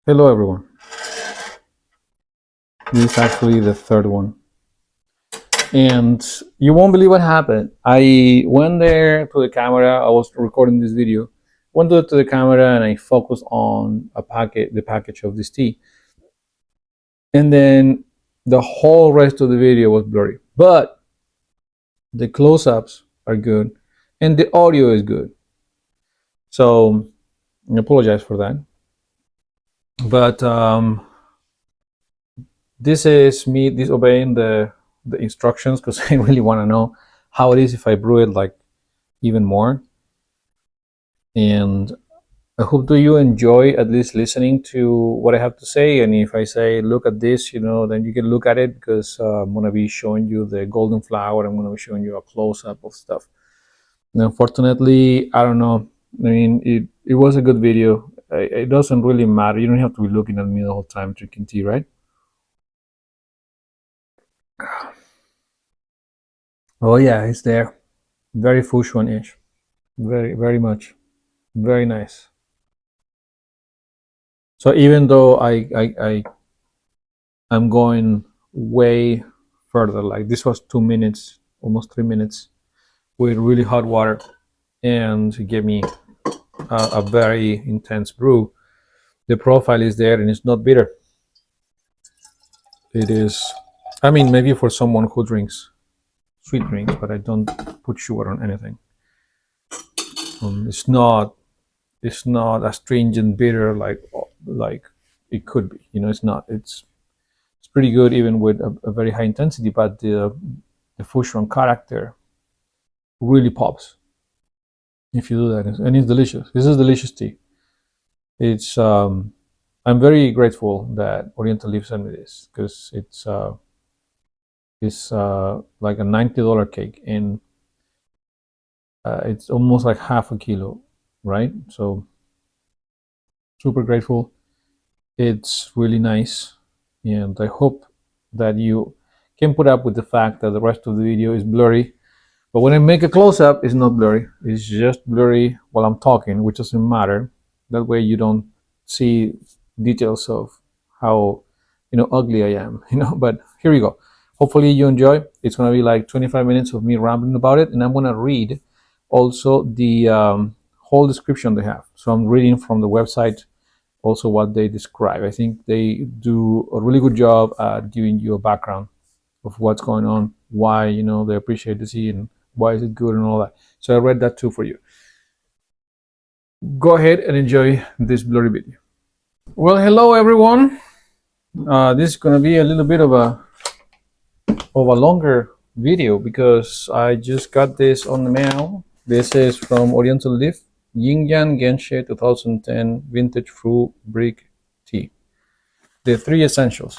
Hello everyone. This is actually the third one. And you won't believe what happened. I went there to the camera, I was recording this video, went to the camera and I focused on the package of this tea. And then the whole rest of the video was blurry. But the close-ups are good and the audio is good. So I apologize for that. But this is me disobeying the instructions because I really want to know how it is if I brew it like even more. And I hope that you enjoy at least listening to what I have to say. And if I say look at this, then you can look at it because I'm gonna be showing you the golden flower. I'm gonna be showing you a close-up of stuff. And unfortunately, I don't know. I mean, it was a good video. It doesn't really matter. You don't have to be looking at me the whole time drinking tea, right? Oh yeah, it's there. Very Fushuan-ish. Very, very much. Very nice. So even though I'm going way further, like this was 2 minutes, almost 3 minutes, with really hot water, and to give me a very intense brew. The profile is there, and it's not bitter. It is, I mean, maybe for someone who drinks sweet drinks, but I don't put sugar on anything. It's not astringent bitter like it could be. It's not. It's pretty good even with a very high intensity, but the Fushuan character really pops if you do that, and it's delicious. This is delicious tea. It's I'm very grateful that orientaleaf sent me this because it's like a $90 cake, and it's almost like half a kilo, right? So super grateful. It's really nice, and I hope that you can put up with the fact that the rest of the video is blurry. But when I make a close-up, it's not blurry. It's just blurry while I'm talking, which doesn't matter. That way you don't see details of how ugly I am. But here we go. Hopefully you enjoy. It's gonna be like 25 minutes of me rambling about it, and I'm gonna read also the whole description they have. So I'm reading from the website also what they describe. I think they do a really good job at giving you a background of what's going on, why they appreciate the tea, and why is it good and all that. So I read that too for you. Go ahead and enjoy this blurry video. Well, hello everyone. This is gonna be a little bit of a longer video because I just got this on the mail. This is from orientaleaf, Jingyang Genshe 2010 vintage fruit brick tea. The 3 essentials.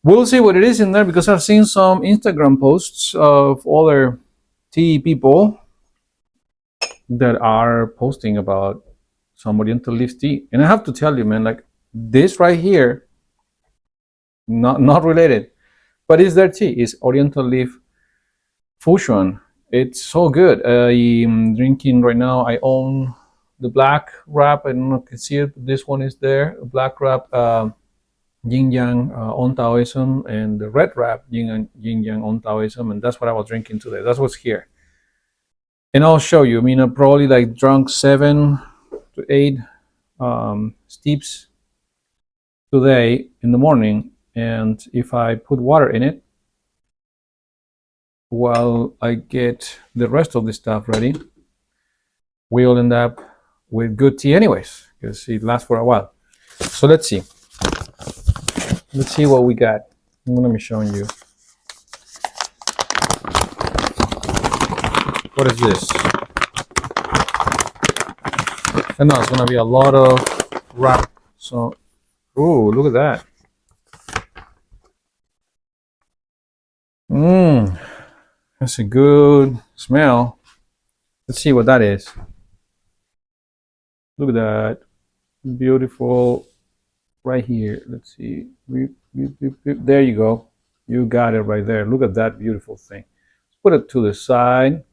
We'll see what it is in there because I've seen some Instagram posts of other tea people that are posting about some orientaleaf tea, and I have to tell you, man, like this right here, not related, but it's their tea. It's orientaleaf Fushuan. It's so good. I'm drinking right now. I own the black wrap. I don't know if you can see it, but this one is there. Black wrap, Jingyang on Taoism, and the red wrap, Jingyang on Taoism, and that's what I was drinking today. That's what's here. And I'll show you. I mean, I probably like drunk 7 to 8 steeps today in the morning, and if I put water in it while I get the rest of the stuff ready, we'll end up with good tea anyways because it lasts for a while. So let's see what we got. Let me show you. What is this? I know it's gonna be a lot of wrap. So, ooh, look at that. That's a good smell. Let's see what that is. Look at that. Beautiful. Right here. Let's see. There you go. You got it right there. Look at that beautiful thing. Let's put it to the side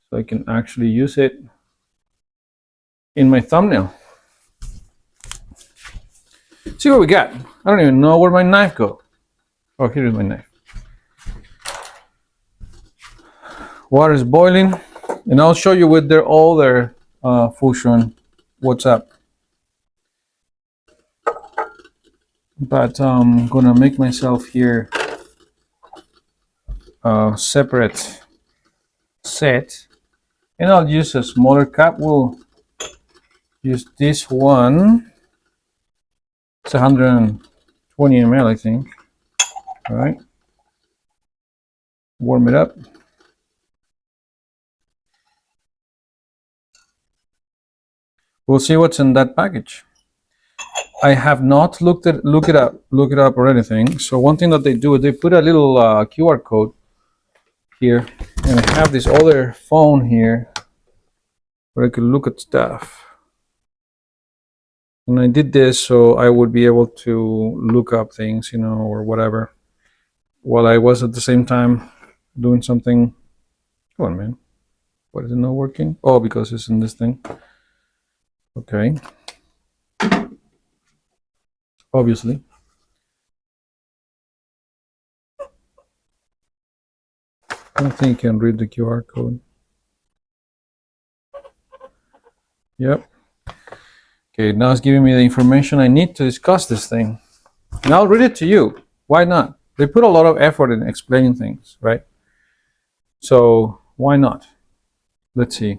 so I can actually use it in my thumbnail. See what we got. I don't even know where my knife goes. Oh, here is my knife. Water is boiling, and I'll show you with their other fusion what's up. But I'm gonna make myself here a separate set, and I'll use a smaller cup. We'll use this one. It's 120 ml, I think. All right. Warm it up. We'll see what's in that package. I have not looked it up or anything. So one thing that they do is they put a little QR code here, and I have this other phone here where I could look at stuff. And I did this so I would be able to look up things, you know, or whatever, while I was at the same time doing something. Come on, man. Why is it not working? Oh, because it's in this thing. Okay. Obviously. I don't think you can read the QR code. Yep. Okay, now it's giving me the information I need to discuss this thing. And I'll read it to you. Why not? They put a lot of effort in explaining things, right? So why not? Let's see.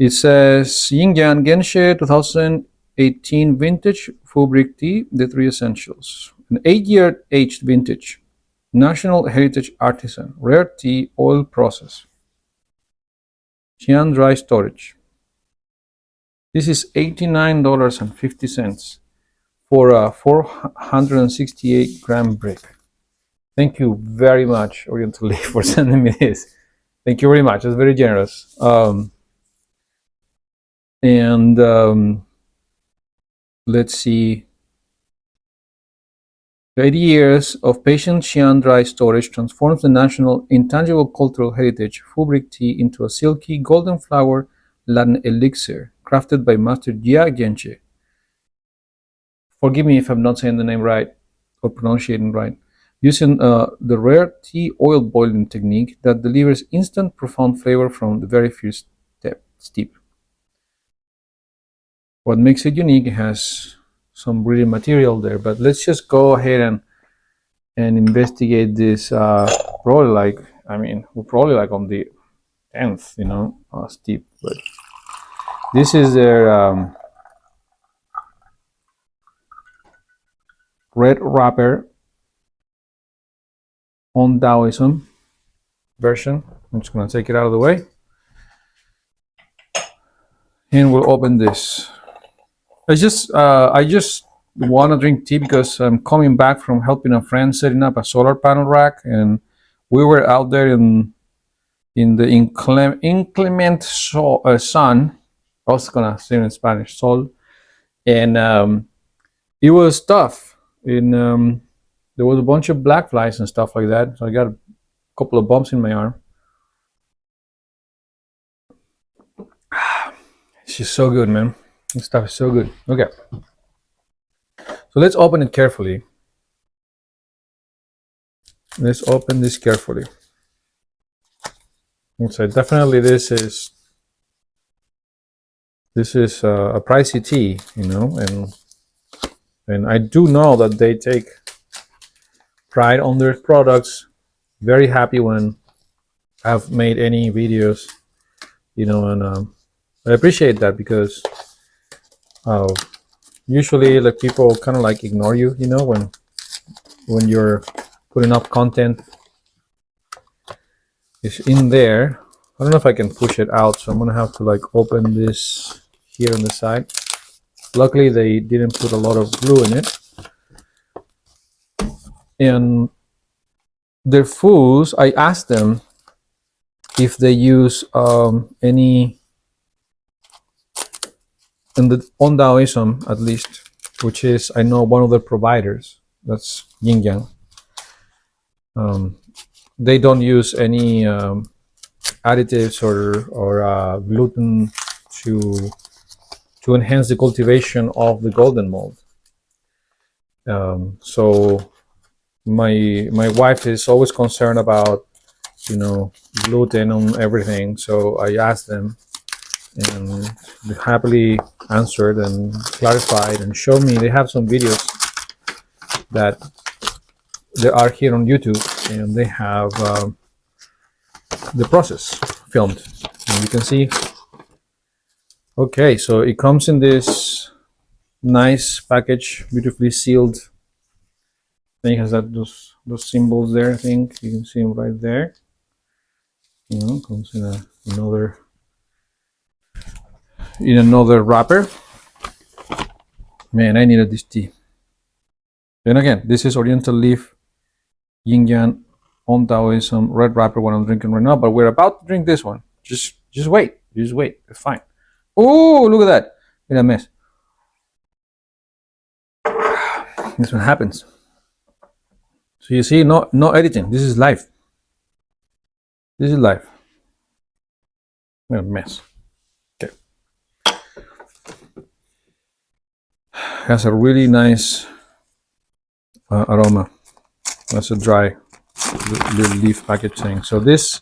It says Jingyang Genshe 2018 vintage full brick tea, the three essentials. An 8-year aged vintage, national heritage artisan, rare tea oil process. Xi'an dry storage. This is $89.50 for a 468 gram brick. Thank you very much, orientaleaf, for sending me this. Thank you very much. That's very generous. Let's see. 80 years of patient Xi'an dry storage transforms the national intangible cultural heritage full brick tea into a silky golden flower Latin elixir crafted by Master Genshe. Forgive me if I'm not saying the name right or pronouncing it right. Using the rare tea oil boiling technique that delivers instant profound flavor from the very first steep. What makes it unique has some really material there, but let's just go ahead and investigate this. Probably like, I mean, we're probably like on the 10th, you know, steep, but this is their red wrapper on Taoism version. I'm just gonna take it out of the way, and we'll open this. I just want to drink tea because I'm coming back from helping a friend setting up a solar panel rack, and we were out there in the inclement sun. I was gonna say in Spanish, sol, and it was tough. And there was a bunch of black flies and stuff like that, so I got a couple of bumps in my arm. It's just so good, man. This stuff is so good. Okay, so let's open it carefully. Let's open this carefully. So definitely this is a pricey tea, you know, and I do know that they take pride on their products. Very happy when I've made any videos, you know, and I appreciate that because usually like people kind of like ignore you, you know, when you're putting up content. It's in there. I don't know if I can push it out, so I'm gonna have to like open this here on the side. Luckily they didn't put a lot of glue in it. And their foods, I asked them if they use any, on Taoism at least, which is, I know, one of the providers, that's Jingyang. They don't use any additives or gluten to enhance the cultivation of the golden mold. So my wife is always concerned about, gluten on everything. So I asked them, and they happily answered and clarified and showed me. They have some videos that they are here on YouTube, and they have the process filmed, and you can see. Okay, so it comes in this nice package, beautifully sealed. Then it has those symbols there. I think you can see them right there. Comes in another wrapper. Man, I needed this tea. And again, this is Oriental Leaf Jingyang on Taoism red wrapper, what I'm drinking right now. But we're about to drink this one. Just wait. Just wait. It's fine. Oh, look at that! Look at that mess. This one happens. So you see, no editing. This is live. This is live. What a mess. Okay. Has a really nice aroma. That's a dry little leaf packaging. So this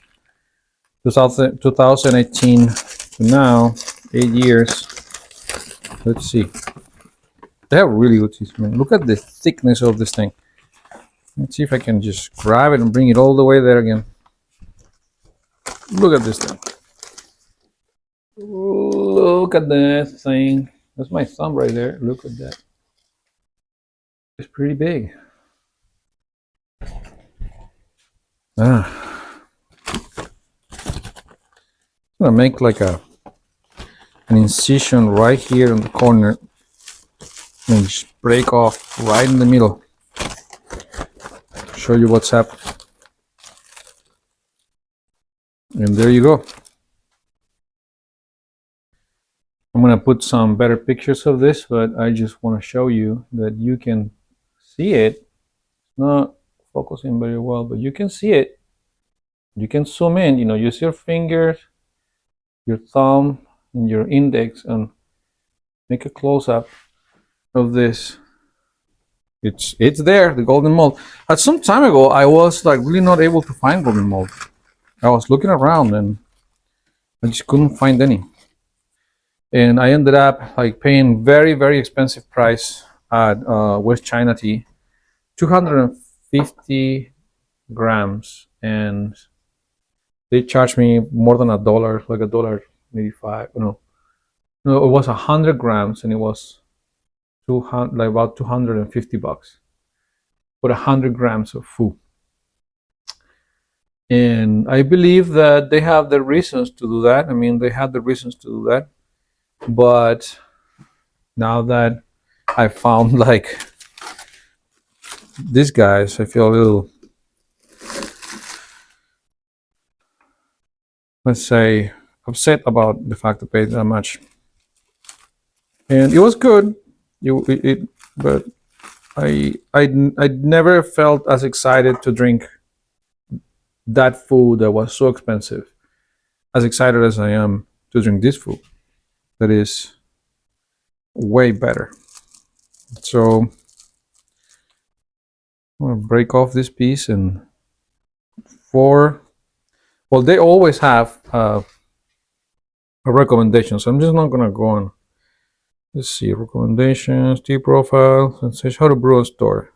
2018 to now, 8 years. Let's see. They have really good teeth, man. Look at the thickness of this thing. Let's see if I can just grab it and bring it all the way there again. Look at this thing. Look at that thing. That's my thumb right there. Look at that. It's pretty big. I'm gonna make like an incision right here in the corner and just break off right in the middle. Show you what's happening. And there you go. I'm gonna put some better pictures of this, but I just want to show you that you can see it. It's not focusing very well, but you can see it. You can zoom in, use your fingers, your thumb, and your index, and make a close-up of this. It's there, the golden mold. At some time ago, I was like really not able to find golden mold. I was looking around and I just couldn't find any. And I ended up like paying very, very expensive price at West China Tea, 250 grams, and they charged me more than $1, like $1.85. No, it was 100 grams, and it was about $250 for 100 grams of food. And I believe that they have the reasons to do that. I mean, they had the reasons to do that. But now that I found like these guys, I feel a little, let's say, upset about the fact to pay that much. And it was good, but I never felt as excited to drink that food that was so expensive, as excited as I am to drink this food that is way better. So I'm gonna break off this piece, and they always have a recommendation, so I'm just not gonna go on. Let's see, recommendations, tea profile, and says how to brew and store.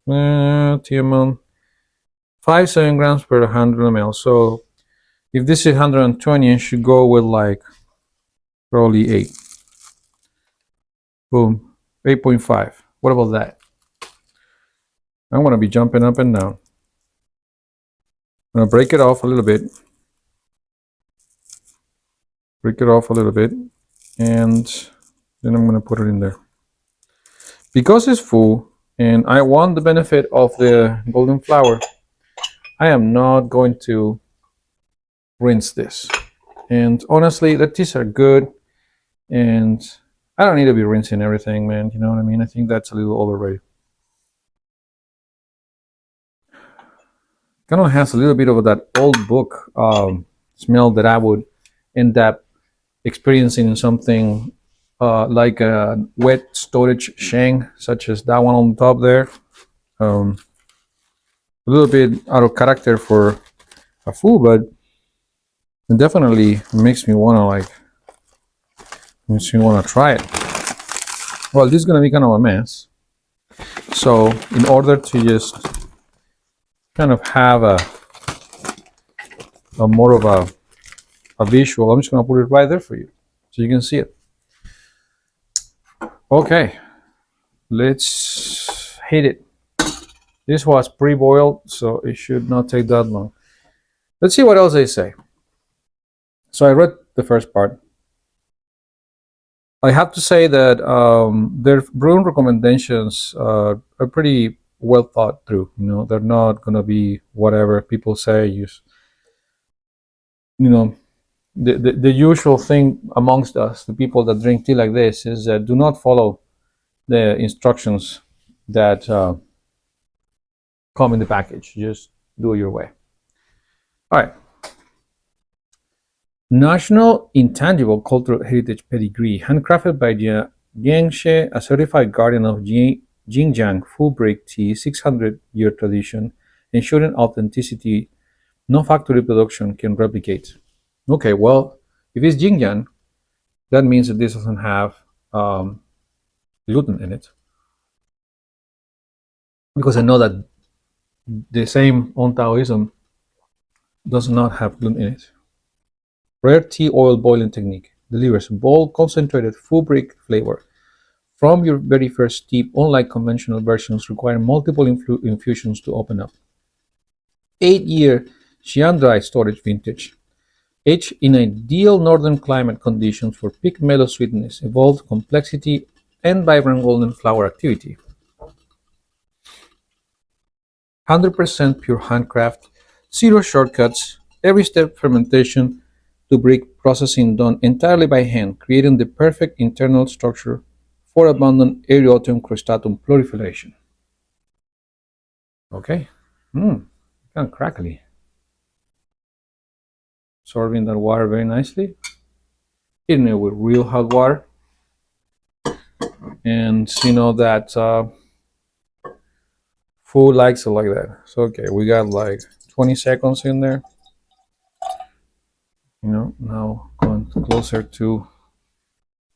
Tea amount 7 grams per 100 ml. So if this is 120, I should go with like probably 8. Boom, 8.5. What about that? I'm gonna be jumping up and down. I'm gonna break it off a little bit. And then I'm gonna put it in there. Because it's full and I want the benefit of the golden flour, I am not going to rinse this. And honestly, the teas are good, and I don't need to be rinsing everything, man. You know what I mean? I think that's a little overrated. Kind of has a little bit of that old book smell that I would end up experiencing in something like a wet storage Sheng, such as that one on the top there. A little bit out of character for a fool, but it definitely makes me wanna try it. Well, this is gonna be kind of a mess. So in order to just kind of have a more of a visual, I'm just gonna put it right there for you so you can see it. Okay, let's hit it. This was pre-boiled, so it should not take that long. Let's see what else they say. So I read the first part. I have to say that their brewing recommendations are pretty well thought through. You know, they're not gonna be whatever people say. You know, the usual thing amongst us, the people that drink tea like this, is that do not follow the instructions that come in the package. Just do it your way. All right. National Intangible Cultural Heritage Pedigree, handcrafted by Genshe, a certified guardian of Jingyang full break tea, 600-year tradition, ensuring authenticity no factory production can replicate. Okay, well, if it's Jingyang, that means that this doesn't have um, gluten in it. Because I know that the same on Taoism does not have gluten in it. Rare tea oil boiling technique delivers bold, concentrated, full break flavor from your very first steep, unlike conventional versions requiring multiple infusions to open up. 8-year Xi'an storage vintage, aged in ideal northern climate conditions for peak mellow sweetness, evolved complexity, and vibrant golden flower activity. 100% pure handcraft, zero shortcuts, every step fermentation to brick processing done entirely by hand, creating the perfect internal structure for abundant Eriotum cristatum proliferation. Okay, kind of crackly. Absorbing that water very nicely. Hitting it with real hot water. And you know that food likes it like that. So okay, we got like 20 seconds in there. You know, now going closer to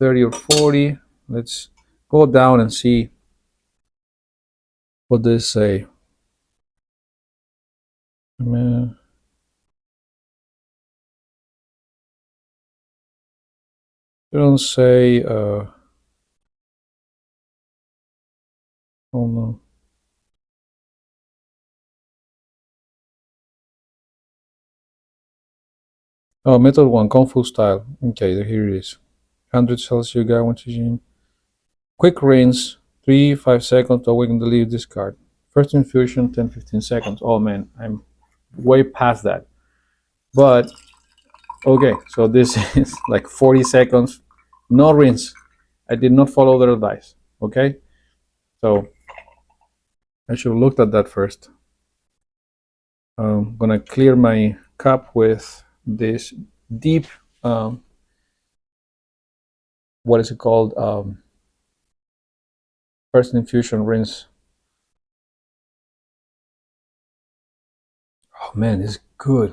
30 or 40. Let's go down and see what they say. They don't say, oh no. Oh, method one, Kung Fu style. Okay, here it is. 100 Celsius, guy, 1 quick rinse, 3-5 seconds to awaken the leaf discard. First infusion, 10-15 seconds. Oh man, I'm way past that. But okay, so this is like 40 seconds, no rinse. I did not follow their advice. Okay, so I should have looked at that first. I'm gonna clear my cup with this deep, what is it called? First infusion rinse. Oh man, it's good.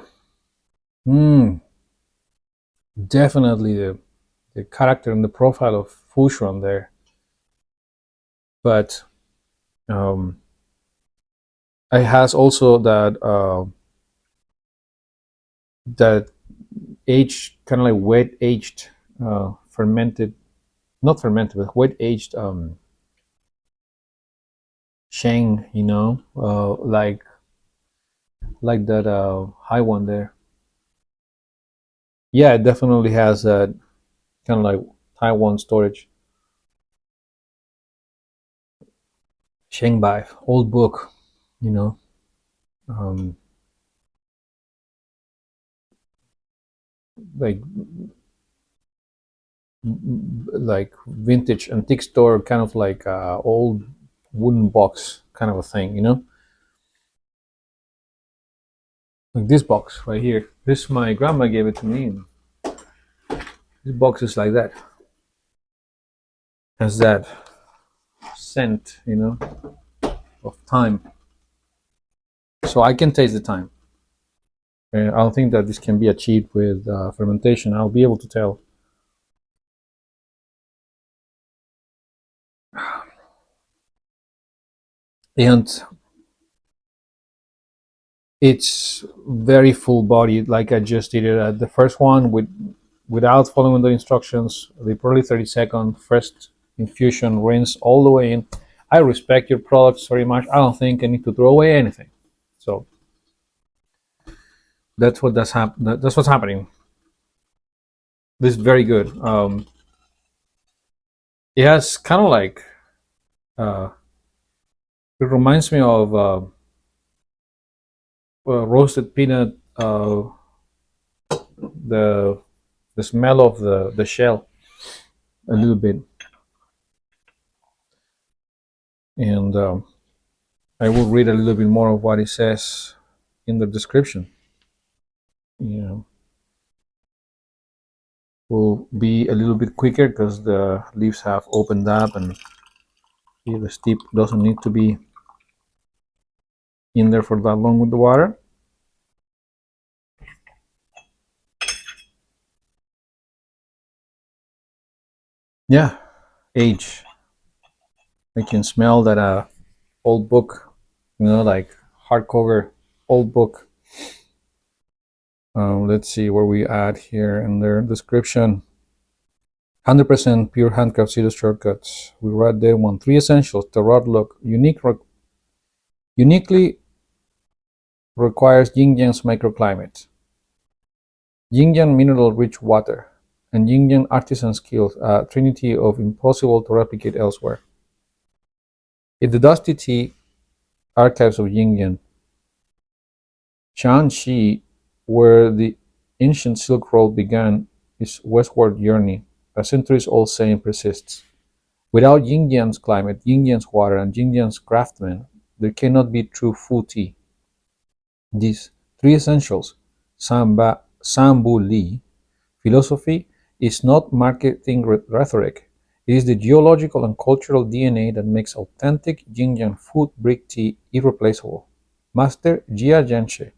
Definitely the character and the profile of Fushuan there. But it has also that aged, kind of like wet aged, fermented, not fermented, but wet aged Sheng, you know, like that high one there. Yeah, it definitely has that kind of like Taiwan storage. Shengbai, old book, you know. Um, like like vintage antique store, kind of like old wooden box kind of a thing, you know. Like this box right here. This my grandma gave it to me. And this box is like that. has that scent, of thyme. So I can taste the thyme. I don't think that this can be achieved with fermentation. I'll be able to tell. And it's very full bodied, like I just did it at the first one without following the instructions. The probably 30-second first infusion, rinse all the way in. I respect your products very much. I don't think I need to throw away anything. So that's what's happening. This is very good. It has kind of like it reminds me of roasted peanut. The smell of the shell a little bit, and I will read a little bit more of what it says in the description. Will be a little bit quicker because the leaves have opened up and the steep doesn't need to be in there for that long with the water. Yeah, age. I can smell that old book, like hardcover old book. Let's see where we add here in their description. 100% pure handcraft seedless shortcuts. We read there one. 3 essentials. The rod look uniquely requires Jingyang's microclimate. Jingyang mineral-rich water and Jingyang artisan skills, a trinity of impossible to replicate elsewhere. In the dusty tea archives of Jingyang, Shanxi, where the ancient Silk Road began its westward journey, a centuries-old saying persists. Without Jingyang's climate, Jingyang's water, and Jingyang's craftsmen, there cannot be true Fu tea. These 3 essentials, Sambu Li, philosophy, is not marketing rhetoric. It is the geological and cultural DNA that makes authentic Jingyang food brick tea irreplaceable. Master Jia Genshe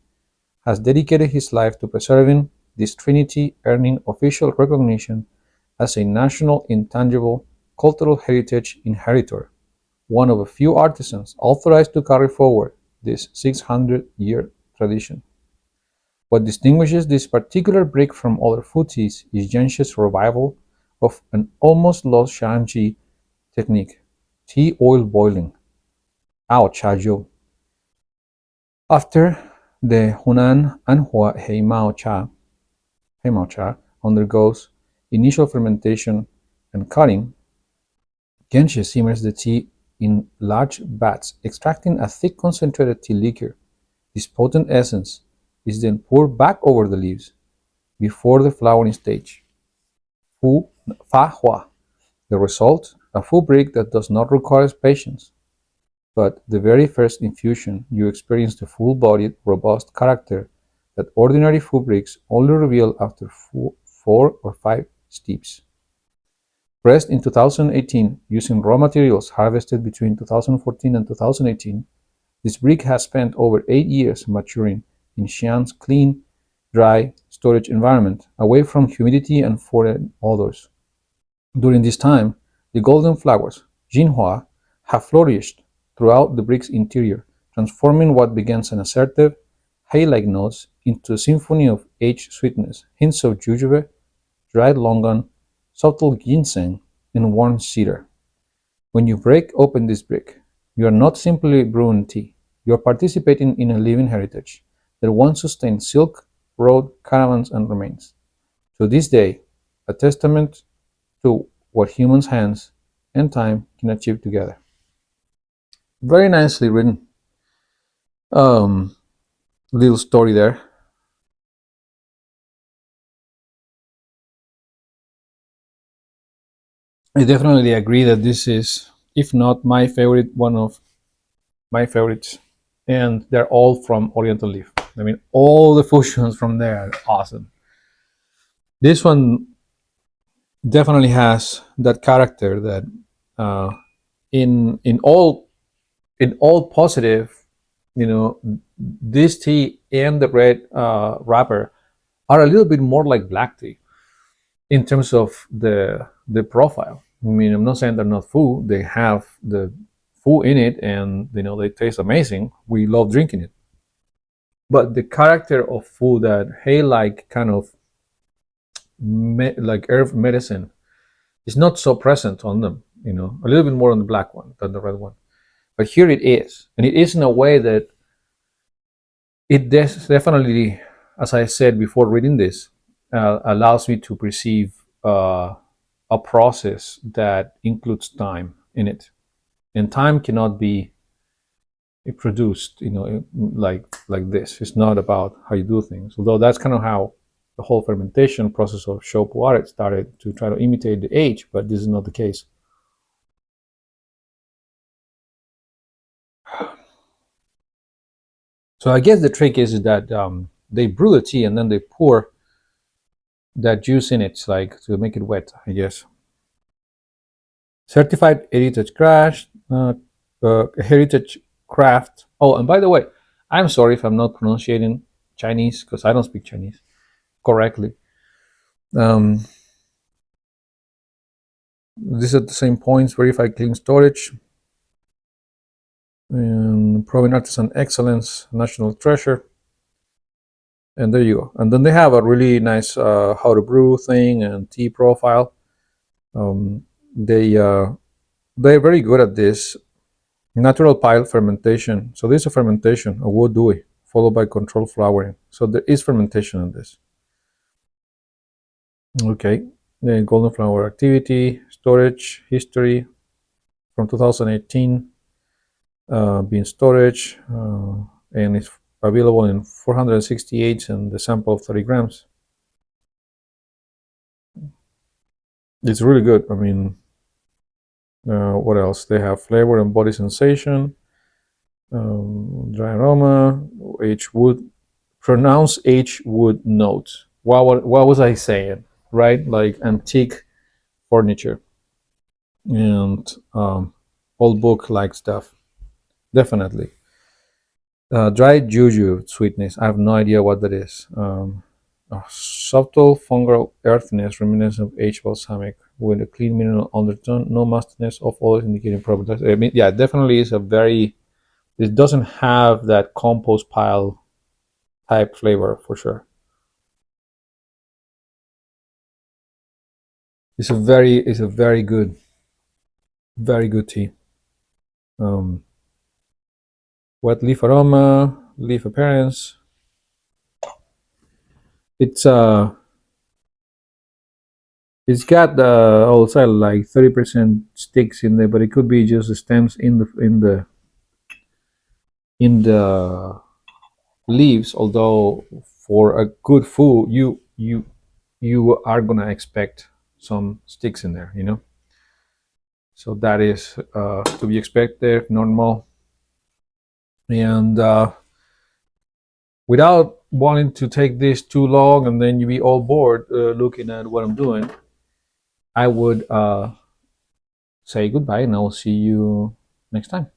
has dedicated his life to preserving this trinity, earning official recognition as a national intangible cultural heritage inheritor, one of a few artisans authorized to carry forward this 600-year tradition. What distinguishes this particular brick from other food teas is Genshe's revival of an almost lost Shanxi technique, tea oil boiling, Ao Cha Jiu. After the Hunan Anhua Heimao Cha undergoes initial fermentation and cutting, Genshe simmers the tea in large vats, extracting a thick concentrated tea liquor. This potent essence is then poured back over the leaves before the flowering stage. Fa Hua. The result, a full brick that does not require patience. But the very first infusion, you experience the full-bodied, robust character that ordinary full bricks only reveal after 4 or 5 steeps. Pressed in 2018 using raw materials harvested between 2014 and 2018, this brick has spent over 8 years maturing in Xi'an's clean, dry storage environment, away from humidity and foreign odors. During this time, the golden flowers, Jinhua, have flourished throughout the brick's interior, transforming what begins an assertive, hay-like notes into a symphony of aged sweetness, hints of jujube, dried longan, subtle ginseng, and warm cedar. When you break open this brick, you are not simply brewing tea, you are participating in a living heritage that once sustained Silk Road caravans and remains. To this day, a testament to what human hands and time can achieve together. Very nicely written. Little story there. I definitely agree that this is, if not my favorite, one of my favorites. And they're all from orientaleaf. I mean, all the fusions from there are awesome. This one definitely has that character that uh, in all positive, this tea and the red wrapper are a little bit more like black tea in terms of the profile. I mean, I'm not saying they're not food. They have the food in it, and they taste amazing. We love drinking it. But the character of food that hey, like kind of like herb medicine is not so present on them. A little bit more on the black one than the red one. But here it is, and it is in a way that it definitely, as I said before reading this, allows me to perceive a process that includes time in it, and time cannot be produced, like this. It's not about how you do things, although that's kind of how the whole fermentation process of Shou Pu'er started to try to imitate the age, but this is not the case. So I guess the trick is that they brew the tea and then they pour that juice in it, like to make it wet, I guess. Certified heritage craft. Oh, and by the way, I'm sorry if I'm not pronouncing Chinese because I don't speak Chinese correctly. These are the same points. Verified clean storage, and proven artisan excellence, national treasure. And there you go. And then they have a really nice how to brew thing and tea profile. They're very good at this. Natural pile fermentation. So this is a fermentation, a wood dewey, followed by controlled flowering. So there is fermentation in this. Okay. Then golden flower activity, storage, history from 2018, being storage, and it's available in 468 and the sample of 30 grams. It's really good. I mean, what else? They have flavor and body sensation, dry aroma, aged wood, pronounce aged wood notes. What was I saying? Right? Like antique furniture and old book like stuff. Definitely. Dried juju sweetness. I have no idea what that is. Subtle fungal earthiness reminiscent of aged balsamic with a clean mineral undertone, no mustiness of oils indicating properties. I mean, yeah, definitely is a very. It doesn't have that compost pile type flavor for sure. It's a very good tea. Um, wet leaf aroma, leaf appearance. It's got also like 30% sticks in there, but it could be just the stems in the leaves. Although for a good food, you are gonna expect some sticks in there. So that is to be expected, normal, and without wanting to take this too long and then you be all bored looking at what I'm doing, I would say goodbye and I will see you next time.